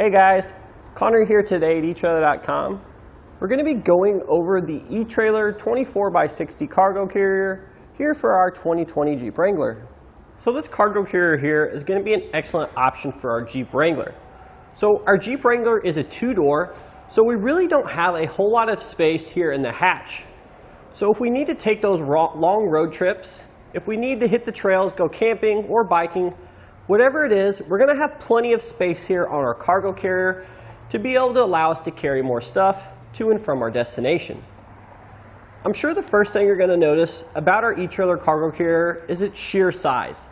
Hey guys, Connor here today at etrailer.com. We're going to be going over the eTrailer 24x60 cargo carrier here for our 2020 Jeep Wrangler. So this cargo carrier here is going to be an excellent option for our Jeep Wrangler. So our Jeep Wrangler is a two-door, so we really don't have a whole lot of space here in the hatch. So if we need to take those long road trips, if we need to hit the trails, go camping or biking, whatever it is, we're going to have plenty of space here on our cargo carrier to be able to allow us to carry more stuff to and from our destination. I'm sure the first thing you're going to notice about our eTrailer cargo carrier is its sheer size.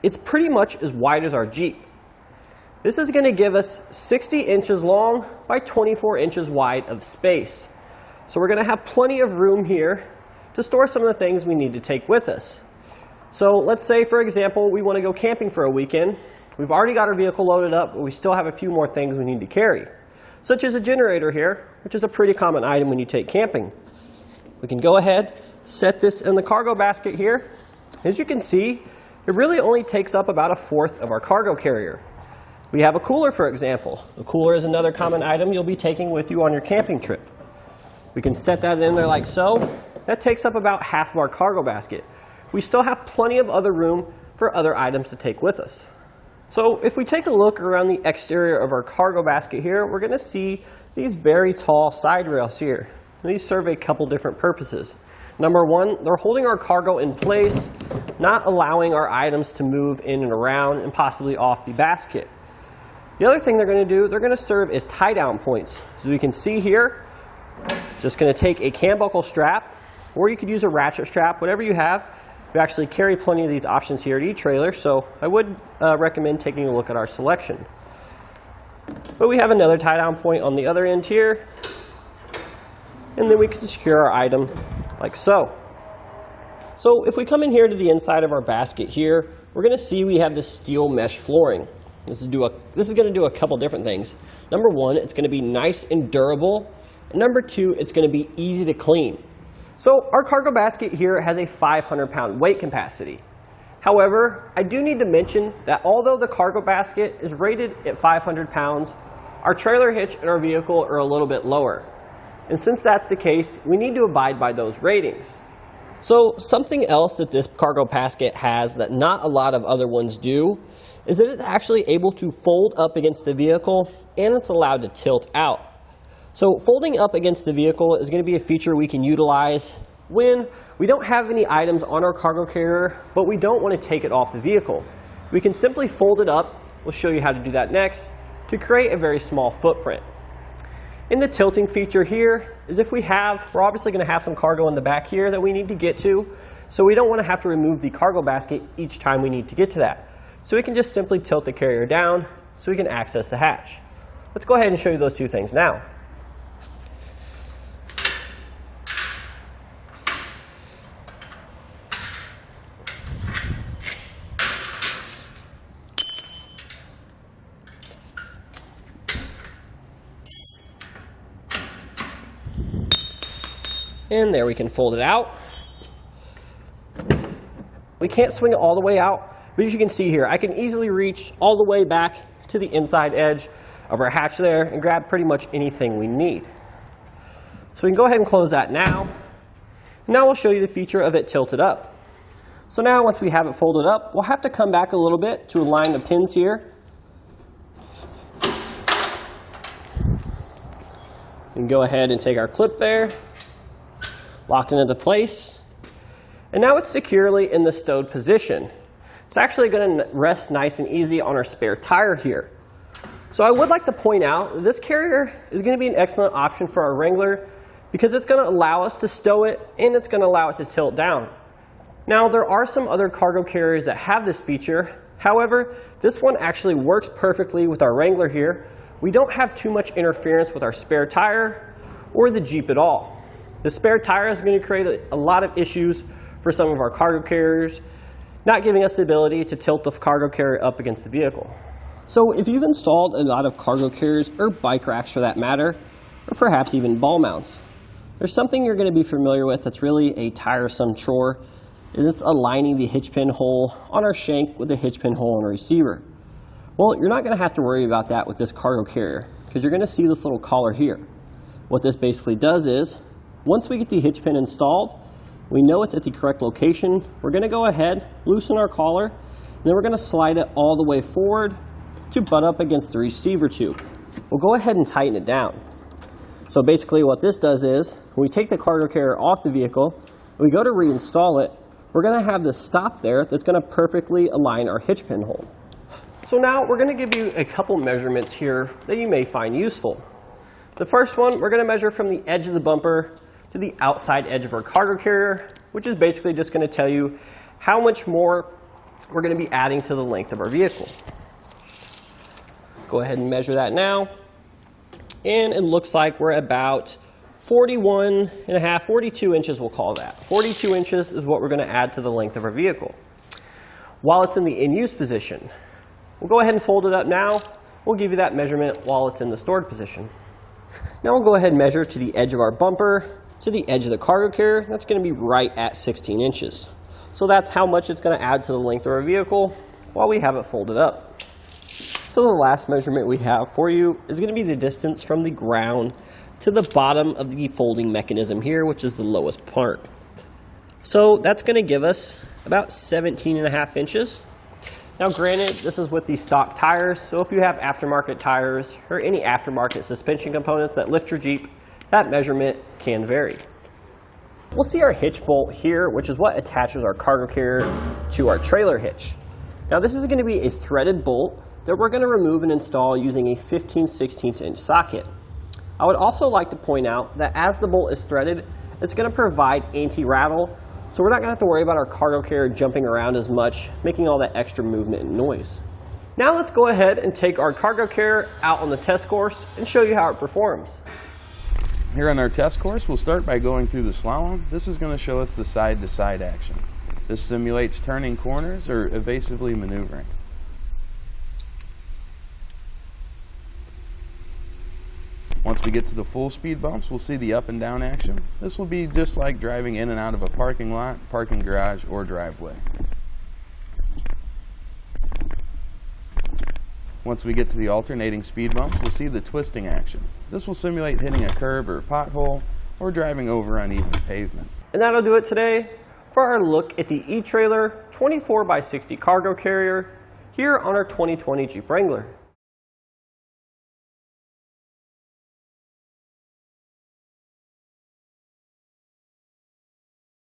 It's pretty much as wide as our Jeep. This is going to give us 60 inches long by 24 inches wide of space. So we're going to have plenty of room here to store some of the things we need to take with us. So let's say, for example, we want to go camping for a weekend. We've already got our vehicle loaded up, but we still have a few more things we need to carry, such as a generator here, which is a pretty common item when you take camping. We can go ahead, set this in the cargo basket here. As you can see, it really only takes up about 1/4 of our cargo carrier. We have a cooler, for example. The cooler is another common item you'll be taking with you on your camping trip. We can set that in there like so. That takes up about 1/2 of our cargo basket. We still have plenty of other room for other items to take with us. So if we take a look around the exterior of our cargo basket here, we're going to see these very tall side rails here. These serve a couple different purposes. Number one, they're holding our cargo in place, not allowing our items to move in and around and possibly off the basket. The other thing they're going to do, they're going to serve as tie-down points. So you can see here, just going to take a cam buckle strap, or you could use a ratchet strap, whatever you have. We actually carry plenty of these options here at eTrailer, so I would recommend taking a look at our selection. But we have another tie-down point on the other end here, and then we can secure our item like so. So if we come in here to the inside of our basket here, we're going to see we have this steel mesh flooring. This is going to do a couple different things. Number one, it's going to be nice and durable. And number two, it's going to be easy to clean. So our cargo basket here has a 500-pound weight capacity. However, I do need to mention that although the cargo basket is rated at 500 pounds, our trailer hitch and our vehicle are a little bit lower. And since that's the case, we need to abide by those ratings. So something else that this cargo basket has that not a lot of other ones do is that it's actually able to fold up against the vehicle and it's allowed to tilt out. So folding up against the vehicle is going to be a feature we can utilize when we don't have any items on our cargo carrier, but we don't want to take it off the vehicle. We can simply fold it up. We'll show you how to do that next to create a very small footprint. In the tilting feature here is if we're obviously going to have some cargo in the back here that we need to get to, so we don't want to have to remove the cargo basket each time we need to get to that. So we can just simply tilt the carrier down so we can access the hatch. Let's go ahead and show you those two things now. And there we can fold it out. We can't swing it all the way out, but as you can see here, I can easily reach all the way back to the inside edge of our hatch there and grab pretty much anything we need. So we can go ahead and close that now. Now we'll show you the feature of it tilted up. So now once we have it folded up, we'll have to come back a little bit to align the pins here. We can go ahead and take our clip there, lock it into place, and now it's securely in the stowed position. It's actually going to rest nice and easy on our spare tire here. So I would like to point out that this carrier is going to be an excellent option for our Wrangler because it's going to allow us to stow it and it's going to allow it to tilt down. Now there are some other cargo carriers that have this feature. However, this one actually works perfectly with our Wrangler here. We don't have too much interference with our spare tire or the Jeep at all. The spare tire is going to create a lot of issues for some of our cargo carriers, not giving us the ability to tilt the cargo carrier up against the vehicle. So if you've installed a lot of cargo carriers or bike racks for that matter, or perhaps even ball mounts, there's something you're going to be familiar with that's really a tiresome chore, is it's aligning the hitch pin hole on our shank with the hitch pin hole on a receiver. Well, you're not going to have to worry about that with this cargo carrier because you're going to see this little collar here. What this basically does is, once we get the hitch pin installed, we know it's at the correct location. We're going to go ahead, loosen our collar, and then we're going to slide it all the way forward to butt up against the receiver tube. We'll go ahead and tighten it down. So basically what this does is, when we take the cargo carrier off the vehicle, and we go to reinstall it, we're going to have this stop there that's going to perfectly align our hitch pin hole. So now we're going to give you a couple measurements here that you may find useful. The first one, we're going to measure from the edge of the bumper to the outside edge of our cargo carrier, which is basically just going to tell you how much more we're going to be adding to the length of our vehicle. Go ahead and measure that now. And it looks like we're about 41 and a half, 42 inches we'll call that. 42 inches is what we're going to add to the length of our vehicle. While it's in the in-use position, we'll go ahead and fold it up now. We'll give you that measurement while it's in the stored position. Now we'll go ahead and measure to the edge of our bumper, to the edge of the cargo carrier. That's going to be right at 16 inches. So that's how much it's going to add to the length of our vehicle while we have it folded up. So the last measurement we have for you is going to be the distance from the ground to the bottom of the folding mechanism here, which is the lowest part. So that's going to give us about 17 and a half inches. Now granted, this is with the stock tires, so if you have aftermarket tires or any aftermarket suspension components that lift your Jeep, that measurement can vary. We'll see our hitch bolt here, which is what attaches our cargo carrier to our trailer hitch. Now this is going to be a threaded bolt that we're going to remove and install using a 15/16 inch socket. I would also like to point out that as the bolt is threaded, it's going to provide anti-rattle, so we're not going to have to worry about our cargo carrier jumping around as much, making all that extra movement and noise. Now let's go ahead and take our cargo carrier out on the test course and show you how it performs. Here on our test course, we'll start by going through the slalom. This is going to show us the side-to-side action. This simulates turning corners or evasively maneuvering. Once we get to the full speed bumps, we'll see the up and down action. This will be just like driving in and out of a parking lot, parking garage, or driveway. Once we get to the alternating speed bumps, we'll see the twisting action. This will simulate hitting a curb or pothole, or driving over uneven pavement. And that'll do it today for our look at the eTrailer 24x60 cargo carrier here on our 2020 Jeep Wrangler.